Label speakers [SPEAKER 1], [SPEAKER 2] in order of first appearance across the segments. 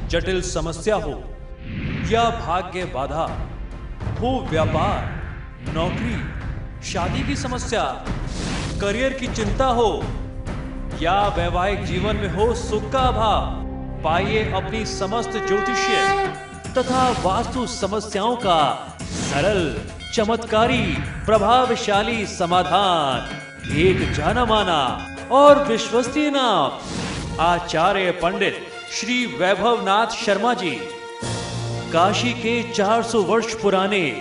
[SPEAKER 1] जटिल समस्या हो या भाग्य बाधा हो, व्यापार, नौकरी, शादी की समस्या, करियर की चिंता हो या वैवाहिक जीवन में हो सुख का अभाव, पाइए अपनी समस्त ज्योतिषीय तथा वास्तु समस्याओं का सरल, चमत्कारी, प्रभावशाली समाधान। एक जाना माना और विश्वसनीय नाम, आचार्य पंडित श्री वैभवनाथ शर्मा जी, काशी के 400 वर्ष पुराने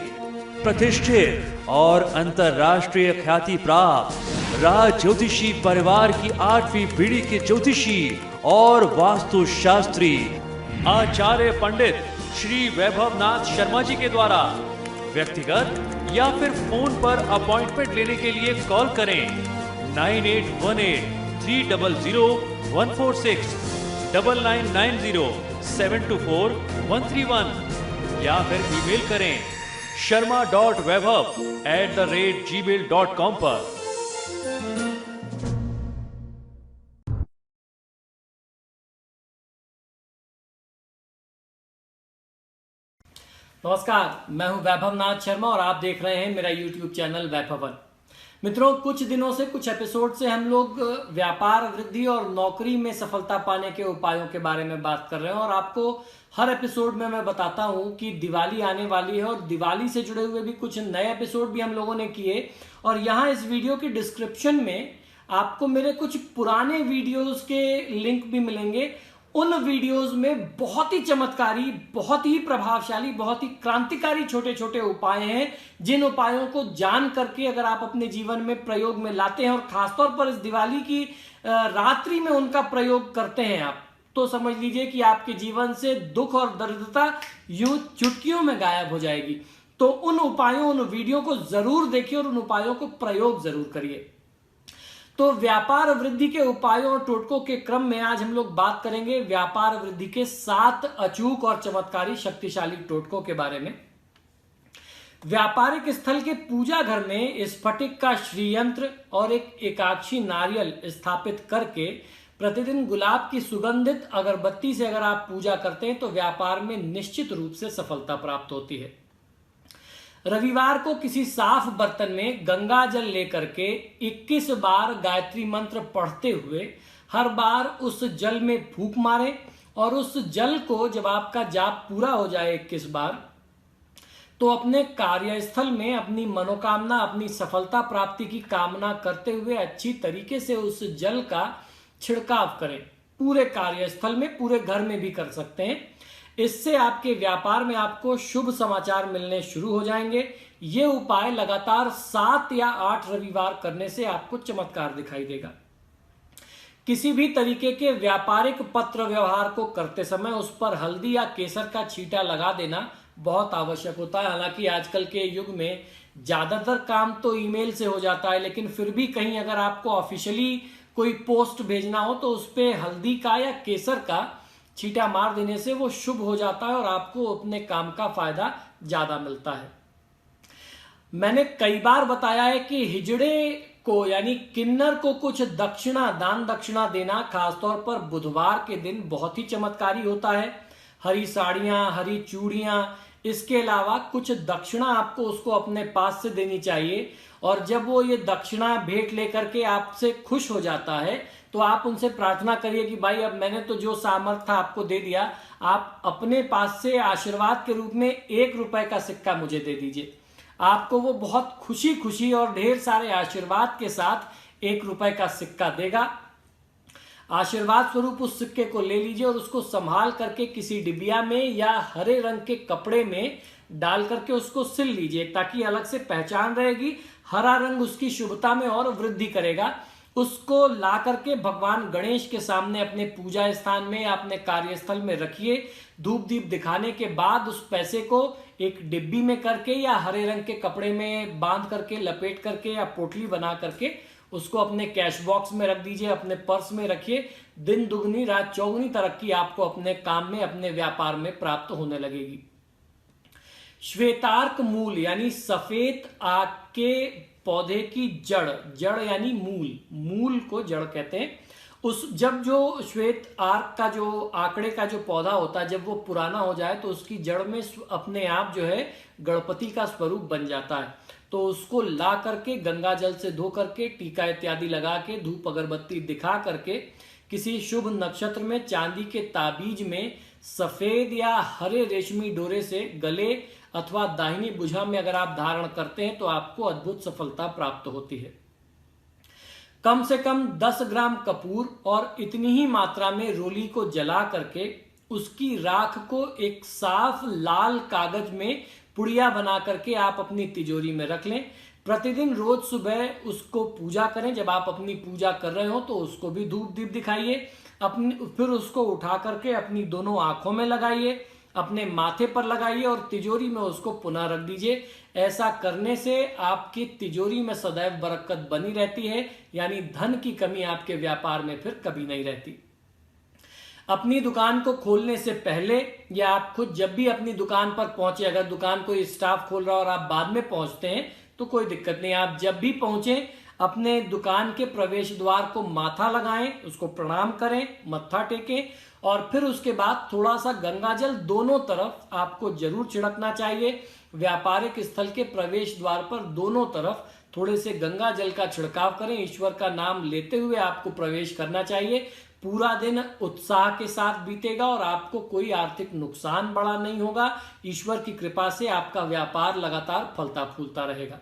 [SPEAKER 1] प्रतिष्ठित और अंतरराष्ट्रीय ख्याति प्राप्त राज ज्योतिषी परिवार की 8वीं पीढ़ी के ज्योतिषी और वास्तु शास्त्री आचार्य पंडित श्री वैभवनाथ शर्मा जी के द्वारा व्यक्तिगत या फिर फोन पर अपॉइंटमेंट लेने के लिए कॉल करें 9818300146, 9990724131 या फिर ईमेल करें sharma.vaibhav@gmail.com पर।
[SPEAKER 2] नमस्कार, मैं हूं वैभवनाथ शर्मा और आप देख रहे हैं मेरा YouTube चैनल वैभवन। मित्रों, कुछ दिनों से, कुछ एपिसोड से हम लोग व्यापार वृद्धि और नौकरी में सफलता पाने के उपायों के बारे में बात कर रहे हैं और आपको हर एपिसोड में मैं बताता हूं कि दिवाली आने वाली है और दिवाली से जुड़े हुए भी कुछ नए एपिसोड भी हम लोगों ने किए। और यहाँ इस वीडियो की डिस्क्रिप्शन में आपको मेरे कुछ पुराने वीडियोस के लिंक भी मिलेंगे। उन वीडियोस में बहुत ही चमत्कारी, बहुत ही प्रभावशाली, बहुत ही क्रांतिकारी छोटे छोटे उपाय हैं, जिन उपायों को जान करके अगर आप अपने जीवन में प्रयोग में लाते हैं और खासतौर पर इस दिवाली की रात्रि में उनका प्रयोग करते हैं आप, तो समझ लीजिए कि आपके जीवन से दुख और दरिद्रता यूं चुटकियों में गायब हो जाएगी। तो उन उपायों, उन वीडियो को जरूर देखिए और उन उपायों को प्रयोग जरूर करिए। तो व्यापार वृद्धि के उपायों और टोटकों के क्रम में आज हम लोग बात करेंगे व्यापार वृद्धि के 7 अचूक और चमत्कारी शक्तिशाली टोटकों के बारे में। व्यापारिक स्थल के पूजा घर में स्फटिक का श्रीयंत्र और एक एकाक्षी नारियल स्थापित करके प्रतिदिन गुलाब की सुगंधित अगरबत्ती से अगर आप पूजा करते हैं तो व्यापार में निश्चित रूप से सफलता प्राप्त होती है। रविवार को किसी साफ बर्तन में गंगा जल लेकर के 21 बार गायत्री मंत्र पढ़ते हुए हर बार उस जल में फूंक मारें और उस जल को जब आपका जाप पूरा हो जाए 21 बार, तो अपने कार्यस्थल में अपनी मनोकामना, अपनी सफलता प्राप्ति की कामना करते हुए अच्छी तरीके से उस जल का छिड़काव करें। पूरे कार्यस्थल में, पूरे घर में भी कर सकते हैं। इससे आपके व्यापार में आपको शुभ समाचार मिलने शुरू हो जाएंगे। ये उपाय लगातार 7 या 8 रविवार करने से आपको चमत्कार दिखाई देगा। किसी भी तरीके के व्यापारिक पत्र व्यवहार को करते समय उस पर हल्दी या केसर का छींटा लगा देना बहुत आवश्यक होता है। हालांकि आजकल के युग में ज्यादातर काम तो ईमेल से हो जाता है, लेकिन फिर भी कहीं अगर आपको ऑफिशियली कोई पोस्ट भेजना हो तो उस पर हल्दी का या केसर का छींटा मार देने से वो शुभ हो जाता है और आपको अपने काम का फायदा ज्यादा मिलता है। मैंने कई बार बताया है कि हिजड़े को यानी किन्नर को कुछ दक्षिणा, दान दक्षिणा देना खासतौर पर बुधवार के दिन बहुत ही चमत्कारी होता है। हरी साड़ियां, हरी चूड़ियां, इसके अलावा कुछ दक्षिणा आपको उसको अपने पास से देनी चाहिए। और जब वो ये दक्षिणा भेंट लेकर के आपसे खुश हो जाता है तो आप उनसे प्रार्थना करिए कि भाई अब मैंने तो जो सामर्थ्य आपको दे दिया, आप अपने पास से आशीर्वाद के रूप में 1 रुपए का सिक्का मुझे दे दीजिए। आपको वो बहुत खुशी खुशी और ढेर सारे आशीर्वाद के साथ 1 रुपए का सिक्का देगा। आशीर्वाद स्वरूप उस सिक्के को ले लीजिए और उसको संभाल करके किसी डिबिया में या हरे रंग के कपड़े में डाल करके उसको सिल लीजिए, ताकि अलग से पहचान रहेगी। हरा रंग उसकी शुभता में और वृद्धि करेगा। उसको ला करके भगवान गणेश के सामने अपने पूजा स्थान में या अपने कार्यस्थल में रखिए। धूप दीप दिखाने के बाद उस पैसे को एक डिब्बी में करके या हरे रंग के कपड़े में बांध करके, लपेट करके या पोटली बना करके उसको अपने कैश बॉक्स में रख दीजिए, अपने पर्स में रखिए। दिन दुगनी रात चौगुनी तरक्की आपको अपने काम में, अपने व्यापार में प्राप्त होने लगेगी। श्वेतार्क मूल यानी सफेद आक के पौधे की जड़, जड़ यानी मूल, मूल को जड़ कहते हैं, जब जो श्वेत आर्क का जो आंकड़े का जो पौधा होता है, जब वो पुराना हो जाए तो उसकी जड़ में अपने आप जो है गणपति का स्वरूप बन जाता है। तो उसको ला करके गंगा जल से धो करके टीका इत्यादि लगा के धूप अगरबत्ती दिखा करके किसी शुभ नक्षत्र में चांदी के ताबीज में सफेद या हरे रेशमी डोरे से गले अथवा दाहिनी भुजा में अगर आप धारण करते हैं तो आपको अद्भुत सफलता प्राप्त होती है। कम से कम 10 ग्राम कपूर और इतनी ही मात्रा में रोली को जला करके उसकी राख को एक साफ लाल कागज में पुड़िया बना करके आप अपनी तिजोरी में रख लें। प्रतिदिन रोज सुबह उसको पूजा करें। जब आप अपनी पूजा कर रहे हो तो उसको भी धूप दीप दिखाइए। फिर उसको उठा करके अपनी दोनों आंखों में लगाइए, अपने माथे पर लगाइए और तिजोरी में उसको पुनः रख दीजिए। ऐसा करने से आपकी तिजोरी में सदैव बरकत बनी रहती है, यानी धन की कमी आपके व्यापार में फिर कभी नहीं रहती। अपनी दुकान को खोलने से पहले या आप खुद जब भी अपनी दुकान पर पहुंचे, अगर दुकान कोई स्टाफ खोल रहा और आप बाद में पहुंचते हैं तो कोई दिक्कत नहीं। आप जब भी पहुंचे अपने दुकान के प्रवेश द्वार को माथा लगाएं, उसको प्रणाम करें, मत्था टेकें और फिर उसके बाद थोड़ा सा गंगा जल दोनों तरफ आपको जरूर छिड़कना चाहिए। व्यापारिक स्थल के प्रवेश द्वार पर दोनों तरफ थोड़े से गंगा जल का छिड़काव करें। ईश्वर का नाम लेते हुए आपको प्रवेश करना चाहिए। पूरा दिन उत्साह के साथ बीतेगा और आपको कोई आर्थिक नुकसान बड़ा नहीं होगा। ईश्वर की कृपा से आपका व्यापार लगातार फलता फूलता रहेगा।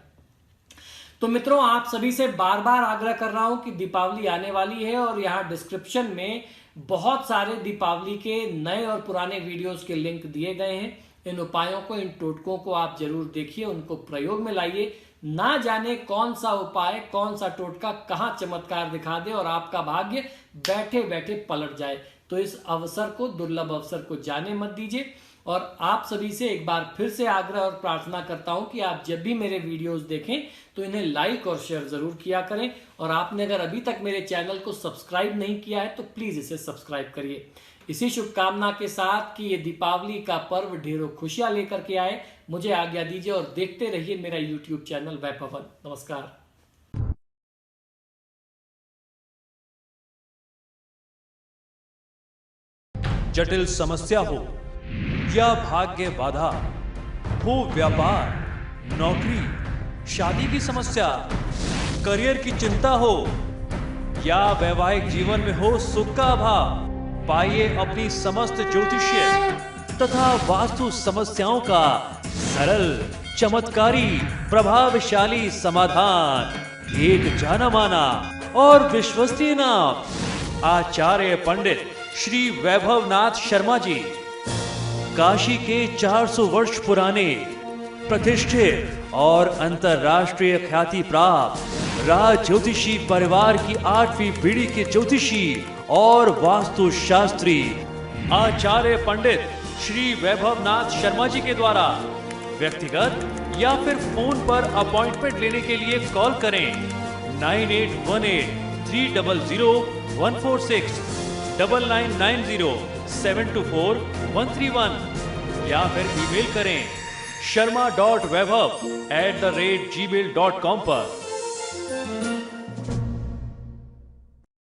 [SPEAKER 2] तो मित्रों, आप सभी से बार बार आग्रह कर रहा हूं कि दीपावली आने वाली है और यहाँ डिस्क्रिप्शन में बहुत सारे दीपावली के नए और पुराने वीडियोस के लिंक दिए गए हैं। इन उपायों को, इन टोटकों को आप जरूर देखिए, उनको प्रयोग में लाइए। ना जाने कौन सा उपाय, कौन सा टोटका कहां चमत्कार दिखा दे और आपका भाग्य बैठे बैठे पलट जाए। तो इस अवसर को, दुर्लभ अवसर को जाने मत दीजिए। और आप सभी से एक बार फिर से आग्रह और प्रार्थना करता हूं कि आप जब भी मेरे वीडियोस देखें तो इन्हें लाइक और शेयर जरूर किया करें। और आपने अगर अभी तक मेरे चैनल को सब्सक्राइब नहीं किया है तो प्लीज इसे सब्सक्राइब करिए। इसी शुभकामना के साथ कि ये दीपावली का पर्व ढेरों खुशियां लेकर के आए, मुझे आज्ञा दीजिए और देखते रहिए मेरा YouTube चैनल वैभवन। नमस्कार।
[SPEAKER 1] जटिल समस्या हो या भाग्य बाधा हो, व्यापार, नौकरी, शादी की समस्या, करियर की चिंता हो या वैवाहिक जीवन में हो सुख का अभाव, पाइए अपनी समस्त ज्योतिषीय तथा वास्तु समस्याओं का सरल, चमत्कारी, प्रभावशाली समाधान। एक जाना माना और विश्वसनीय नाम, आचार्य पंडित श्री वैभवनाथ शर्मा जी। काशी के 400 वर्ष पुराने, प्रतिष्ठित और अंतरराष्ट्रीय ख्याति प्राप्त राज ज्योतिषी परिवार की 8वीं पीढ़ी के ज्योतिषी और वास्तु शास्त्री आचार्य पंडित श्री वैभवनाथ शर्मा जी के द्वारा व्यक्तिगत या फिर फोन पर अपॉइंटमेंट लेने के लिए कॉल करें 9818-300-146, 9990-724-131 या फिर ईमेल करें sharma.vaibhav@gmail.com पर।